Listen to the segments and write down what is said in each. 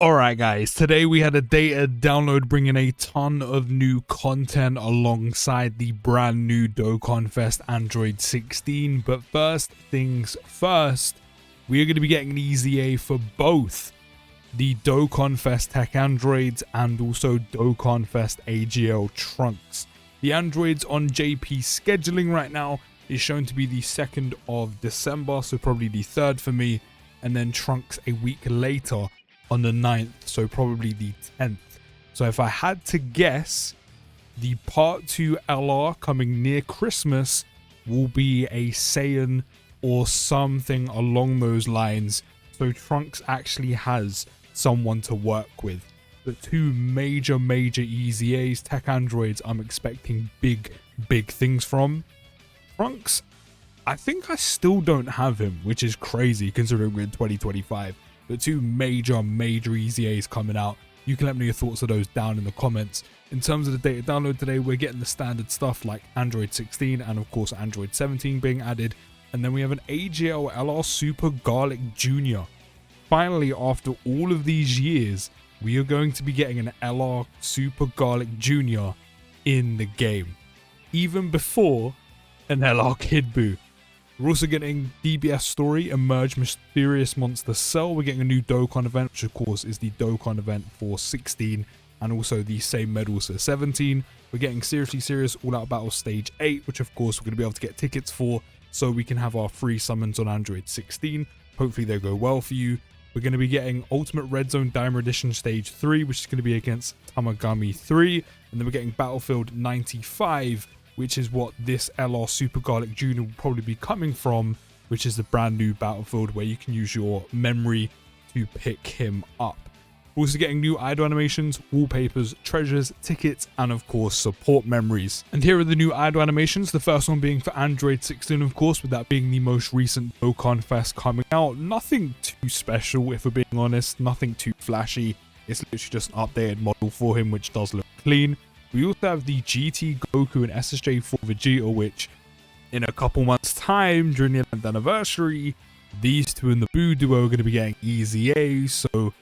Alright guys, today we had a data download bringing a ton of new content alongside the brand new Dokkan Fest Android 16, but first things first, we are going to be getting an EZA for both the Dokkan Fest Tech Androids and also Dokkan Fest AGL Trunks. The Androids on JP scheduling right now is shown to be the 2nd of December, so probably the 3rd for me, and then Trunks a week later on the 9th, so probably the 10th. So if I had to guess, the Part 2 LR coming near Christmas will be a Saiyan or something along those lines, so Trunks actually has someone to work with. The two major EZAs, tech androids, I'm expecting big things from. Trunks, I think I still don't have him, which is crazy considering we're in 2025. The two major EZAs coming out. You can let me know your thoughts of those down in the comments. In terms of the data download today, we're getting the standard stuff like Android 16 and of course Android 17 being added. And then we have an AGL LR Super Galick Jr. Finally, after all of these years, we are going to be getting an LR Super Galick Jr. in the game. Even before an LR Kid Buu. We're also getting DBS Story, Emerge Mysterious Monster Cell. We're getting a new Dokkan event, which of course is the Dokkan event for 16 and also the same medals for 17. We're getting Seriously Serious All Out Battle Stage 8, which of course we're going to be able to get tickets for so we can have our free summons on Android 16. Hopefully they go well for you. We're going to be getting Ultimate Red Zone Diamond Edition Stage 3, which is going to be against Tamagami 3. And then we're getting Battlefield 95, which is what this LR Super Galick Jr. will probably be coming from, which is the brand new Battlefield where you can use your memory to pick him up. We're also getting new idle animations, wallpapers, treasures, tickets, and of course support memories. And here are the new idle animations, the first one being for Android 16 of course, with that being the most recent Dokkan Fest coming out. Nothing too special if we're being honest, nothing too flashy. It's literally just an updated model for him, which does look clean. We also have the GT Goku and SSJ4 Vegeta, which in a couple months time during the 11th anniversary, these two in the Buu duo are going to be getting EZA, so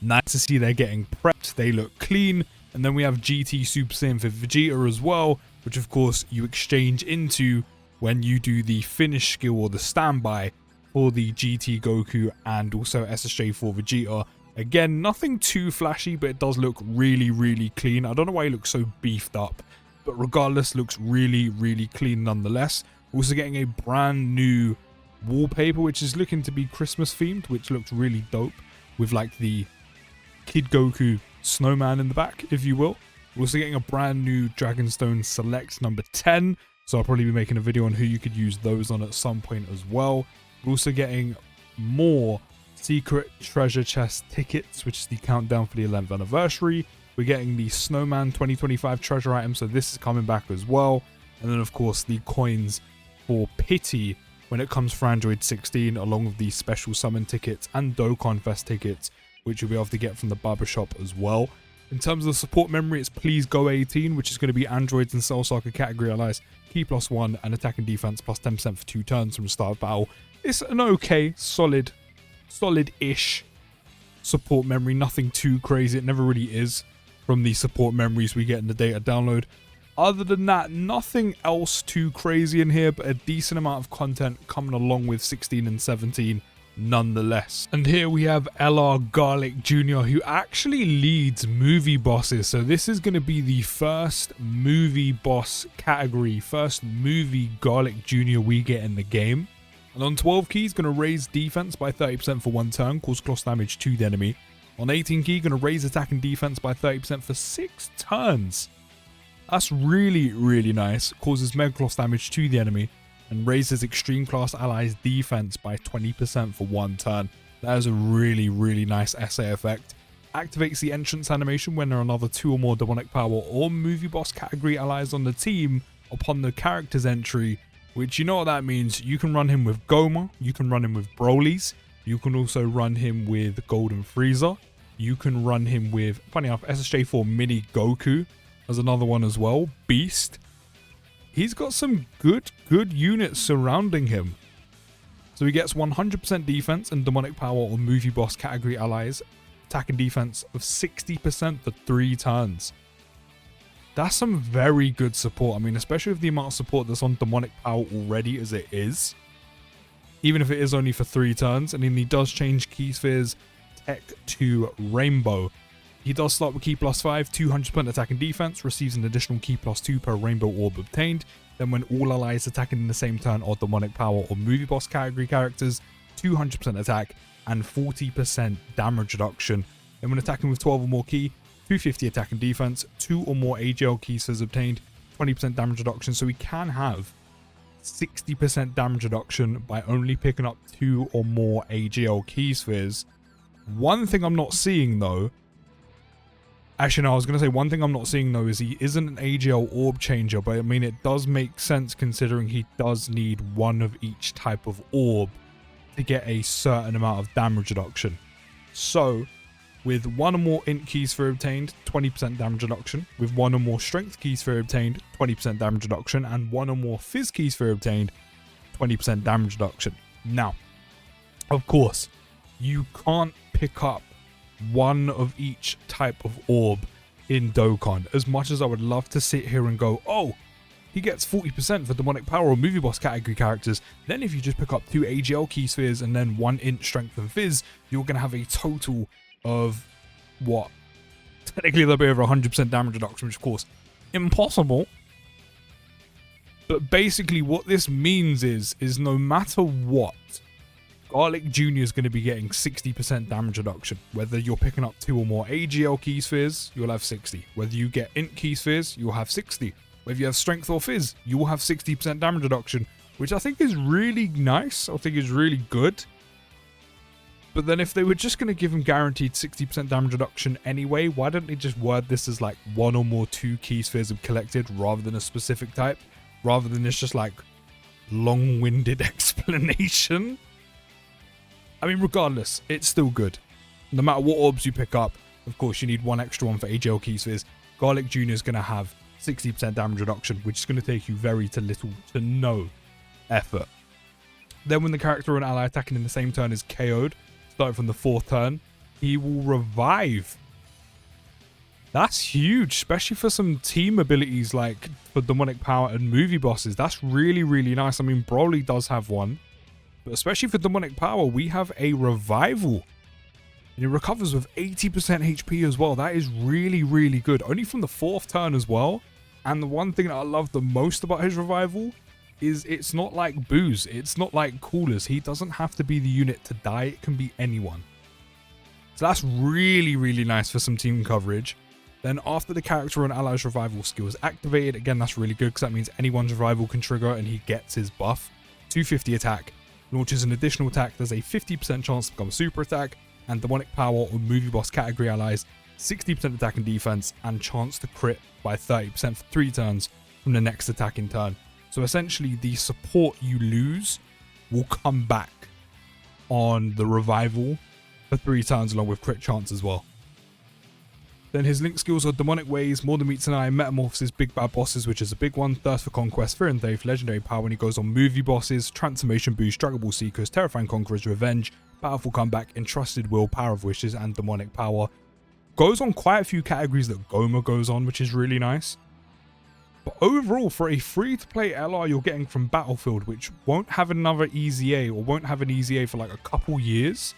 nice to see they're getting prepped, they look clean. And then we have GT Super Saiyan for Vegeta as well, which of course you exchange into when you do the finish skill or the standby for the GT Goku and also SSJ4 Vegeta. Again, nothing too flashy, but it does look really clean. I don't know why he looks so beefed up, but regardless, looks really clean nonetheless. We're also getting a brand new wallpaper, which is looking to be Christmas themed, which looks really dope, with like the Kid Goku snowman in the back, if you will. We're also getting a brand new Dragonstone Select number 10, so I'll probably be making a video on who you could use those on at some point as well. We're also getting more secret treasure chest tickets, which is the countdown for the 11th anniversary. We're getting the Snowman 2025 treasure item, so this is coming back as well. And then of course the coins for Pity when it comes for Android 16, along with the special summon tickets and Dokkan Fest tickets, which you'll be able to get from the barbershop as well. In terms of the support memory, it's Please Go 18, which is going to be androids and Cell Soccer category allies, key +1 and attack and defense +10% for 2 turns from the start of battle. It's an okay, solid-ish support memory, nothing too crazy. It never really is from the support memories we get in the data download. Other than that, nothing else too crazy in here, but a decent amount of content coming along with 16 and 17 nonetheless. And here we have LR Galick Jr., who actually leads movie bosses, so this is going to be the first movie boss category, first movie Galick Jr. we get in the game. And on 12 key, going to raise defense by 30% for 1 turn, cause cross damage to the enemy. On 18 key, going to raise attack and defense by 30% for 6 turns. That's really nice. Causes mega cross damage to the enemy and raises extreme class allies defense by 20% for 1 turn. That is a really nice SA effect. Activates the entrance animation when there are another 2 or more demonic power or movie boss category allies on the team upon the character's entry. Which, you know what that means, you can run him with Goma, you can run him with Broly's, you can also run him with Golden Frieza, you can run him with, funny enough, SSJ4 Mini Goku as another one as well, Beast. He's got some good units surrounding him. So he gets 100% defense and demonic power or movie boss category allies attack and defense of 60% for 3 turns. That's some very good support. I mean, especially with the amount of support that's on demonic power already as it is. Even if it is only for 3 turns. And then he does change Key Sphere's tech to Rainbow. He does start with Key +5, 200% attack and defense, receives an additional Key +2 per Rainbow Orb obtained. Then when all allies attacking in the same turn are demonic power or movie boss category characters, 200% attack and 40% damage reduction. Then when attacking with 12 or more key, 250 attack and defense, 2 or more AGL key spheres obtained, 20% damage reduction. So we can have 60% damage reduction by only picking up 2 or more AGL key spheres. One thing I'm not seeing though, actually no, I was going to say one thing I'm not seeing though is he isn't an AGL orb changer, but I mean it does make sense considering he does need one of each type of orb to get a certain amount of damage reduction. So with 1 or more int key sphere obtained, 20% damage reduction. With 1 or more strength key sphere obtained, 20% damage reduction. And 1 or more fizz key sphere obtained, 20% damage reduction. Now, of course, you can't pick up one of each type of orb in Dokkan. As much as I would love to sit here and go, oh, he gets 40% for demonic power or movie boss category characters. Then if you just pick up 2 AGL key spheres and then 1 int strength and fizz, you're going to have a total of what? Technically there'll be over 100% damage reduction, which of course, impossible. But basically what this means is no matter what, Galick Jr. is going to be getting 60% damage reduction. Whether you're picking up 2 or more AGL key spheres, you'll have 60. Whether you get int key spheres, you'll have 60. Whether you have strength or fizz, you will have 60% damage reduction, which I think is really nice. I think is really good. But then if they were just going to give him guaranteed 60% damage reduction anyway, why don't they just word this as like 1 or more 2 key spheres have collected rather than a specific type? Rather than this just like long-winded explanation. I mean, regardless, it's still good. No matter what orbs you pick up, of course, you need 1 extra one for AGL key spheres. Galick Jr. is going to have 60% damage reduction, which is going to take you very to little to no effort. Then when the character or an ally attacking in the same turn is KO'd, starting from the 4th turn, he will revive. That's huge, especially for some team abilities like for demonic power and movie bosses. That's really, really nice. I mean, Broly does have one, but especially for demonic power, we have a revival. And it recovers with 80% HP as well. That is really, really good. Only from the 4th turn as well. And the one thing that I love the most about his revival is it's not like Boo's. It's not like Coolers. He doesn't have to be the unit to die. It can be anyone. So that's really, really nice for some team coverage. Then after the character and ally's revival skill is activated, again, that's really good because that means anyone's revival can trigger and he gets his buff. 250 attack. Launches an additional attack. There's a 50% chance to become a super attack. And demonic power or movie boss category allies, 60% attack and defense, and chance to crit by 30% for 3 turns from the next attacking turn. So essentially, the support you lose will come back on the revival for 3 turns along with crit chance as well. Then his link skills are Demonic Ways, More Than Meets an Eye, Metamorphosis, Big Bad Bosses, which is a big one, Thirst for Conquest, Fear and Faith, Legendary Power when he goes on movie bosses, Transformation Boost, Draggable Seekers, Terrifying Conquerors, Revenge, Powerful Comeback, Entrusted Will, Power of Wishes, and Demonic Power. Goes on quite a few categories that Goma goes on, which is really nice. But overall, for a free-to-play LR you're getting from Battlefield, which won't have another EZA or won't have an EZA for like a couple years,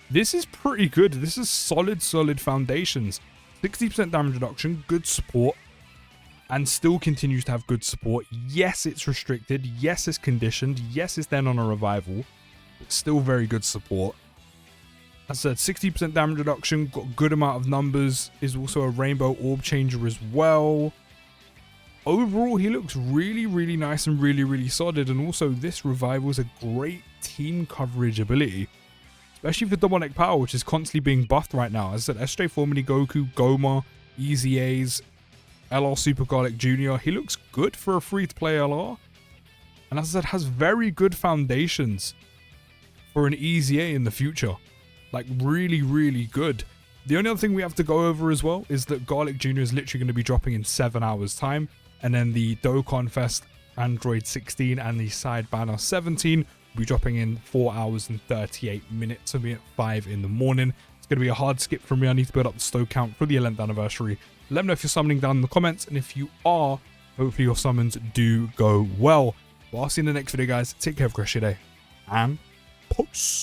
this is pretty good. This is solid foundations. 60% damage reduction, good support, and still continues to have good support. Yes, it's restricted. Yes, it's conditioned. Yes, it's then on a revival. But still very good support. As I said, 60% damage reduction, got a good amount of numbers, is also a rainbow orb changer as well. Overall, he looks really, really nice and really, really solid. And also, this revival is a great team coverage ability. Especially for demonic power, which is constantly being buffed right now. As I said, SJ Formally, Goku, Goma, EZAs, LR Super Galick Jr. He looks good for a free-to-play LR. And as I said, has very good foundations for an EZA in the future. Like, really, really good. The only other thing we have to go over as well is that Galick Jr. is literally going to be dropping in 7 hours time. And then the Dokkan Fest Android 16 and the side banner 17 will be dropping in 4 hours and 38 minutes. So be at 5 in the morning. It's going to be a hard skip for me. I need to build up the stow count for the 11th anniversary. Let me know if you're summoning down in the comments, and if you are, hopefully your summons do go well. Well, I'll see you in the next video, guys. Take care, have a great day, and peace.